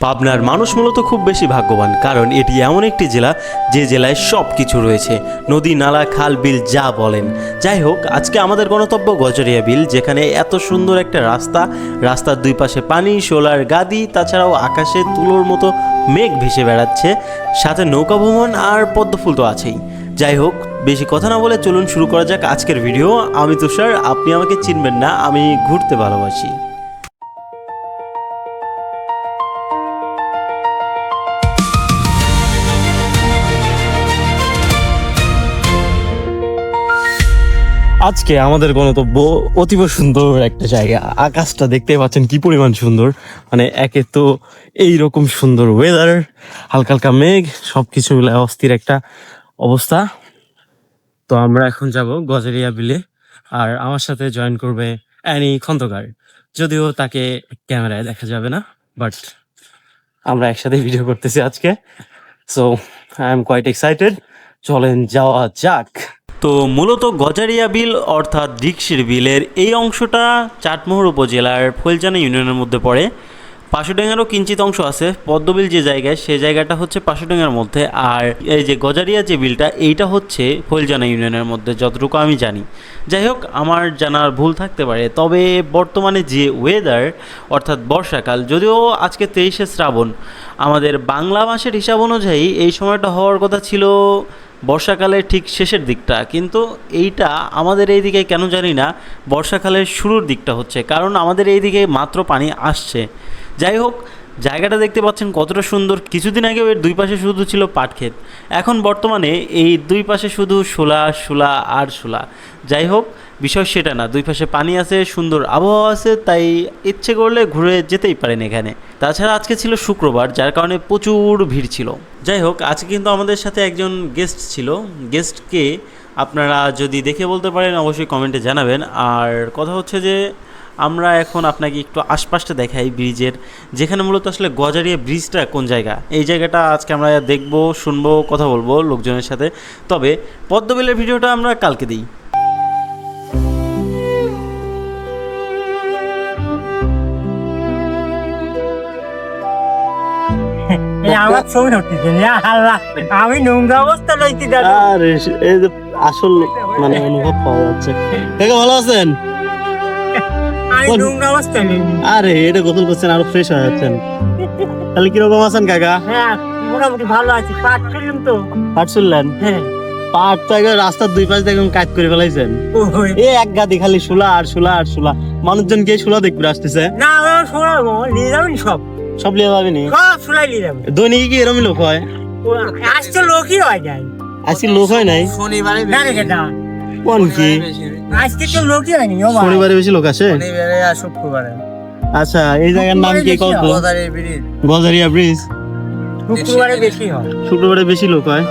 পাবনার মানুষ মূলত খুব বেশি ভাগ্যবান, কারণ এটি এমন একটি জেলা যে জেলায় সব কিছু রয়েছে, নদী, নালা, খাল, বিল, যা বলেন। যাই হোক, আজকে আমাদের গন্তব্য গজারিয়া বিল, যেখানে এত সুন্দর একটা রাস্তার দুই পাশে পানি, সোলার গাদি, তাছাড়াও আকাশে তুলোর মতো মেঘ ভেসে বেড়াচ্ছে, সাথে নৌকা ভ্রমণ আর পদ্মফুল তো আছেই। যাই হোক, বেশি কথা না বলে চলুন শুরু করা যাক আজকের ভিডিও। আমি তুষার, আপনি আমাকে চিনবেন না, আমি ঘুরতে ভালোবাসি। আজকে আমাদের গন্তব্য অতীব সুন্দর একটা জায়গা। আকাশটা দেখতে পাচ্ছেন কি পরিমাণ সুন্দর, মানে একে তো এইরকম সুন্দর ওয়েদার, হালকা হালকা মেঘ, সবকিছু মিলে অস্থির একটা অবস্থা। তো আমরা এখন যাব গজারিয়া বিলে, আর আমার সাথে জয়েন করবে অ্যানি খন্দকার। যদিও তাকে ক্যামেরায় দেখা যাবে না, বাট আমরা একসাথে ভিডিও করতেছি আজকে। So I am quite excited, চলেন যাওয়া যাক। তো মূলত গজারিয়া বিল অর্থাৎ ডিকশির বিলের এই অংশটা চাটমোহর উপজেলার ফৈলজানা ইউনিয়নের মধ্যে পড়ে। পাশুডাঙ্গারও কিঞ্চিত অংশ আছে, পদ্মবিল যে জায়গায়, সেই জায়গাটা হচ্ছে পাশুডাঙ্গার মধ্যে। আর এই যে গজারিয়া যে বিলটা, এইটা হচ্ছে ফৈলজানা ইউনিয়নের মধ্যে, যতটুকু আমি জানি। যাই হোক, আমার জানার ভুল থাকতে পারে। তবে বর্তমানে যে ওয়েদার, অর্থাৎ বর্ষাকাল, যদিও আজকে 23শে শ্রাবণ, আমাদের বাংলা মাসের হিসাব অনুযায়ী এই সময়টা হওয়ার কথা ছিল বর্ষাকালের ঠিক শেষের দিকটা, কিন্তু এইটা আমাদের এই দিকে কেন জানি না বর্ষাকালের শুরুর দিকটা হচ্ছে, কারণ আমাদের এই দিকে মাত্র পানি আসছে। যাই হোক, জায়গাটা দেখতে পাচ্ছেন কতটা সুন্দর। কিছুদিন আগেও এর দুই পাশে শুধু ছিল পাট ক্ষেত, এখন বর্তমানে এই দুই পাশে শুধু শোলা শোলা আর শোলা। যাই হোক, বিষয় সেটা না, দুই পাশে পানি আছে, সুন্দর আবহাওয়া আছে, তাই ইচ্ছে করলে ঘুরে যেতেই পারেন এখানে। তাছাড়া আজকে ছিল শুক্রবার, যার কারণে প্রচুর ভিড় ছিল। যাই হোক, আজকে কিন্তু আমাদের সাথে একজন গেস্ট ছিল। গেস্টকে আপনারা যদি দেখে বলতে পারেন অবশ্যই কমেন্টে জানাবেন। আর কথা হচ্ছে যে আমরা এখন আপনাকে একটু আশপাশটা দেখাই ব্রিজের, যেখানে মূলত আসলে গজারিয়া ব্রিজটা কোন জায়গা, এই জায়গাটা আজকে আমরা দেখবো, শুনবো, কথা বলবো লোকজনের সাথে। তবে পদ্মবিলের ভিডিওটা আমরা কালকে দিই। আমার ছবি উঠতেছে, আমি নোংরা অবস্থা লইতে আরে এই যে আসল মানে অনুভব পাওয়া যাচ্ছে। কাকা ভালো আছেন? নোংরা অবস্থা নেই। আরে এটা গোসল করছেন, আরো ফ্রেশ হয়ে যাচ্ছেন। তাহলে কিরকম আছেন কাকা? হ্যাঁ, মোটামুটি ভালো আছি। পাট ছিলাম তো। পাট শুনলেন? হ্যাঁ, পাট তো একদম রাস্তার দুই পাশে একদম কাজ করে ফেলাইছেন। এই এক গাদি খালি শুলা আর শুলা আর শুলা। মানুষজন গিয়ে শুলা দেখবে আসতেছে। না শোনাবো, নিয়ে যাবেন সব সব লিয়ে যাবেনি? সব শুলাই নিয়ে যাবেন। দৈনিক কি এরকম লোক হয়? আজ তো লোকই হয় যায়। আজকে লোক হয় নাই? শনিবারে না রে কেটা, কোন কি? আজকে তো লোকই হয়নি। শনিবারে বেশি লোক আসে? শনিবারে আর শুক্রবারে। আচ্ছা, এই জায়গার নাম কি কত? গজারিয়া ব্রিজ। গজারিয়া ব্রিজ। শুক্রবারে বেশি হয়। শুক্রবারে বেশি লোক হয়।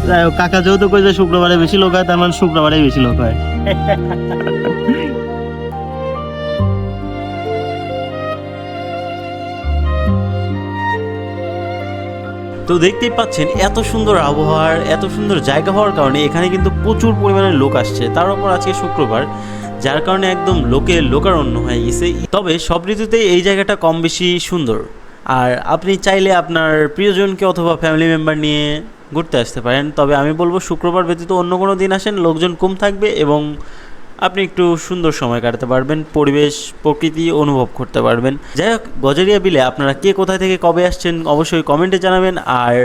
যাই হোক, কাকা যেহেতু কই যে শুক্রবারে বেশি লোক হয়, তার মানে শুক্রবারে বেশি লোক হয়। তো দেখতেই পাচ্ছেন এত সুন্দর আবহাওয়ার, এত সুন্দর জায়গা হওয়ার কারণে এখানে কিন্তু প্রচুর পরিমাণে লোক আসছে। তার উপর আজকে শুক্রবার, যার কারণে একদম লোকারণ্য হয়ে গেছে। তবে সব ঋতুতেই এই জায়গাটা কম বেশি সুন্দর। আর আপনি চাইলে আপনার প্রিয়জনকে অথবা ফ্যামিলি মেম্বার নিয়ে ঘুরতে আসতে পারেন। তবে আমি বলবো শুক্রবার ব্যতীত অন্য কোনো দিন আসেন, লোকজন কম থাকবে এবং আপনি একটু সুন্দর সময় কাটাতে পারবেন, পরিবেশ প্রকৃতি অনুভব করতে পারবেন। যাই হোক, গজারিয়া বিলে আপনারা কে কোথায় থেকে কবে আসছেন অবশ্যই কমেন্টে জানাবেন। আর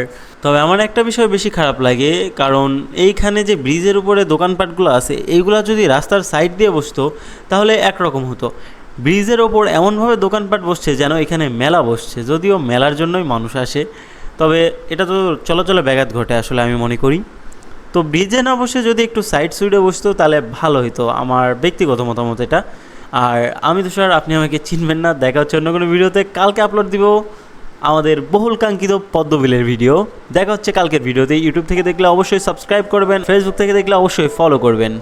তবে আমার একটা বিষয় বেশি খারাপ লাগে, কারণ এইখানে যে ব্রিজের উপরে দোকানপাটগুলো আছে, এইগুলো যদি রাস্তার সাইড দিয়ে বসতো তাহলে একরকম হতো। ব্রিজের ওপর এমনভাবে দোকানপাট বসছে যেন এখানে মেলা বসছে, যদিও মেলার জন্যই মানুষ আসে। তবে এটা তো চলাচলে ব্যাঘাত ঘটে আসলে আমি মনে করি। তো ব্রিজে না বসে যদি একটু সাইড সুইডে বসতো তাহলে ভালো হতো, আমার ব্যক্তিগত মতামত এটা। আর আমি তো স্যার, আপনি আমাকে চিনবেন না। দেখা হচ্ছে অন্য কোনো ভিডিওতে। কালকে আপলোড দিব আমাদের বহুল কাঙ্ক্ষিত পদ্মবিলের ভিডিও। দেখা হচ্ছে কালকের ভিডিওতে। ইউটিউব থেকে দেখলে অবশ্যই সাবস্ক্রাইব করবেন, ফেসবুক থেকে দেখলে অবশ্যই ফলো করবেন।